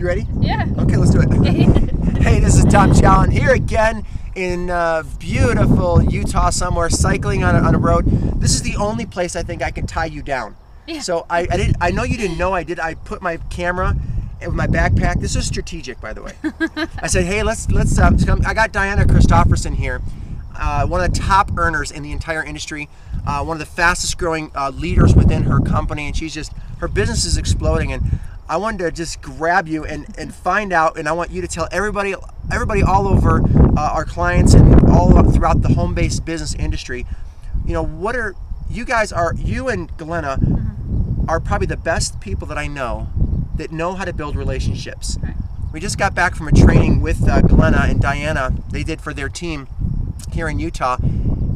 You ready? Yeah. Okay, let's do it. Hey, this is Tom Challan here again in beautiful Utah somewhere, cycling on a road. This is the only place I think I can tie you down. Yeah. So I know you didn't know I did. I put my camera with my backpack. This is strategic, by the way. I said, hey, let's come. I got Diana Christoffersen here, one of the top earners in the entire industry, one of the fastest growing leaders within her company, and her business is exploding. And I wanted to just grab you and find out, and I want you to tell everybody all over our clients and all throughout the home-based business industry, you know, you and Glenna are probably the best people that I know that know how to build relationships. Right. We just got back from a training with Glenna and Diana. They did for their team here in Utah.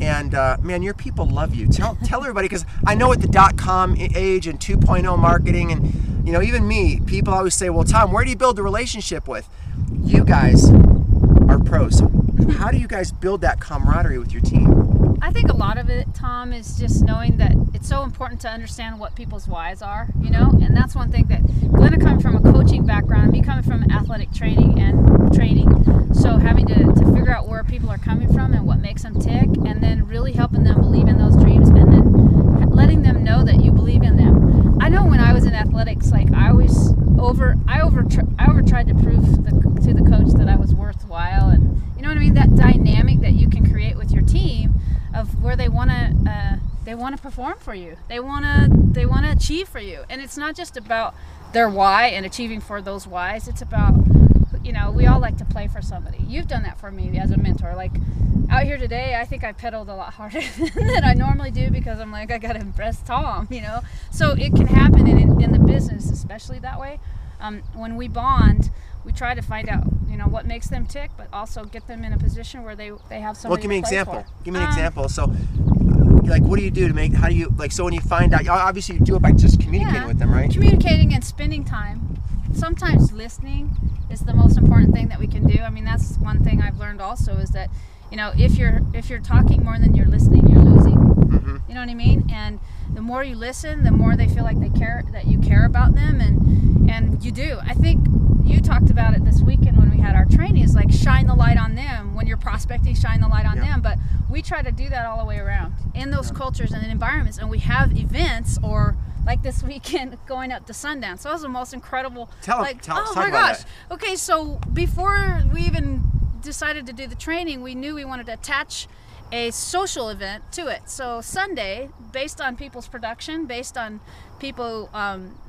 And man, your people love you. Tell everybody, because I know at the .com age and 2.0 marketing, and you know, even me, people always say, well, Tom, where do you build the relationship with? You guys are pros. So how do you guys build that camaraderie with your team? I think a lot of it, Tom, is just knowing that it's so important to understand what people's whys are, you know, and that's one thing that Glenna coming from a coaching background, me coming from athletic training and training, so having to figure out where people are coming from and what makes them tick, and then really helping them believe in those dreams, and then letting them know that you believe in them. I know when I was in athletics, like I over tried to prove to the coach that I was worthwhile, and you know what I mean, that dynamic that you can create with your team of where they want to perform for you, they want to achieve for you, and it's not just about their why and achieving for those whys. It's about, you know, we all like to play for somebody. You've done that for me as a mentor. Like out here today, I think I pedaled a lot harder than I normally do because I'm like, I gotta impress Tom, you know. So it can happen in the business, especially that way. When we bond, we try to find out, you know, what makes them tick, but also get them in a position where they have somebody. Well, give me an to play example. for. Give me an example. So, like, what do you do to make? How do you like? So when you find out, obviously you do it by just communicating with them, right? Communicating and spending time. Sometimes listening is the most important thing that we can do. I mean, that's one thing I've learned also, is that, you know, if you're talking more than you're listening, you're losing. Mm-hmm. You know what I mean? And the more you listen, the more they feel like they care, that you care about them, and you do. I think you talked about it this weekend when we had our training, is like shine the light on them. When you're prospecting, shine the light on them. But we try to do that all the way around in those cultures and environments. And we have events, or like this weekend going up to Sundance. So that was the most incredible. Tell us, oh talk my about gosh. that. Okay, so before we even decided to do the training, we knew we wanted to attach a social event to it. So Sunday, based on people's production, based on people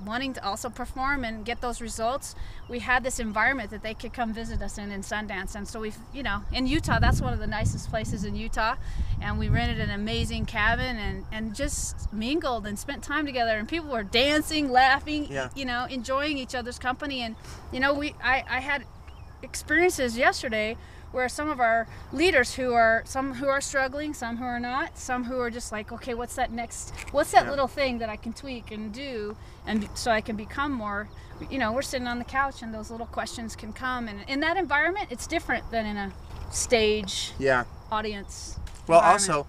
wanting to also perform and get those results, we had this environment that they could come visit us in Sundance. And so we've, you know, in Utah, that's one of the nicest places in Utah, and we rented an amazing cabin and just mingled and spent time together, and people were dancing, laughing, you know, enjoying each other's company. And you know, I had experiences yesterday where some of our leaders some who are struggling, some who are not, some who are just like, okay, what's that little thing that I can tweak and do, and so I can become more, you know, we're sitting on the couch and those little questions can come, and in that environment, it's different than in a stage audience. Well, also,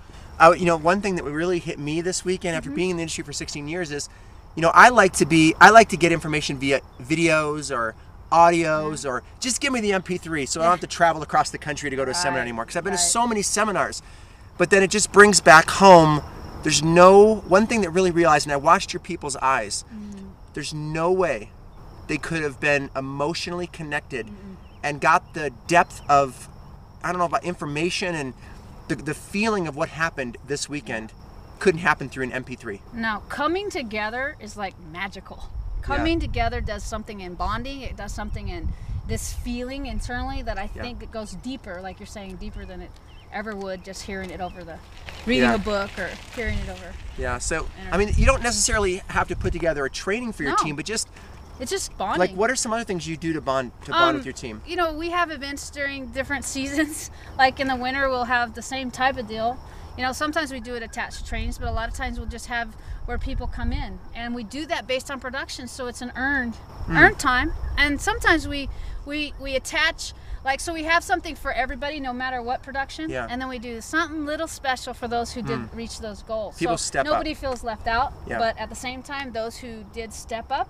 you know, one thing that really hit me this weekend after being in the industry for 16 years is, you know, I like to get information via videos or audios, or just give me the MP3 so I don't have to travel across the country to go to a seminar anymore, because I've been to so many seminars. But then it just brings back home, there's one thing that really realized, and I watched your people's eyes, there's no way they could have been emotionally connected and got the depth of, I don't know, about information and the feeling of what happened this weekend couldn't happen through an MP3. Now, coming together is like magical. Coming together does something in bonding. It does something in this feeling internally that I think it goes deeper, like you're saying, deeper than it ever would just hearing it over reading a book or hearing it over. Yeah, so, I mean, you don't necessarily have to put together a training for your team, but it's just bonding. Like, what are some other things you do to bond with your team? You know, we have events during different seasons. Like in the winter, we'll have the same type of deal. You know, sometimes we do it attached to trainings, but a lot of times we'll just have where people come in, and we do that based on production, so it's an earned time. And sometimes we attach, like, so we have something for everybody, no matter what production, and then we do something little special for those who did reach those goals. People so step nobody up. feels left out, but at the same time, those who did step up,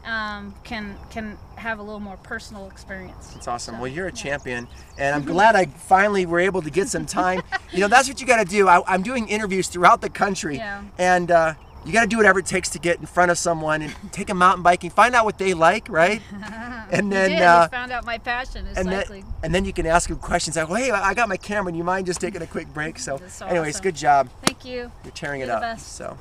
can have a little more personal experience. That's awesome. So, Well, you're a yeah. champion, and I'm glad I finally were able to get some time. That's what you got to do. I'm doing interviews throughout the country, Yeah. and you got to do whatever it takes to get in front of someone and take them mountain biking, find out what they like, right? And then you found out my passion is cycling. And then you can ask them questions like, well, hey, I got my camera. Do you mind just taking a quick break? So, That's so anyways, awesome. good job. Thank you. You're tearing it You're the up. best. So.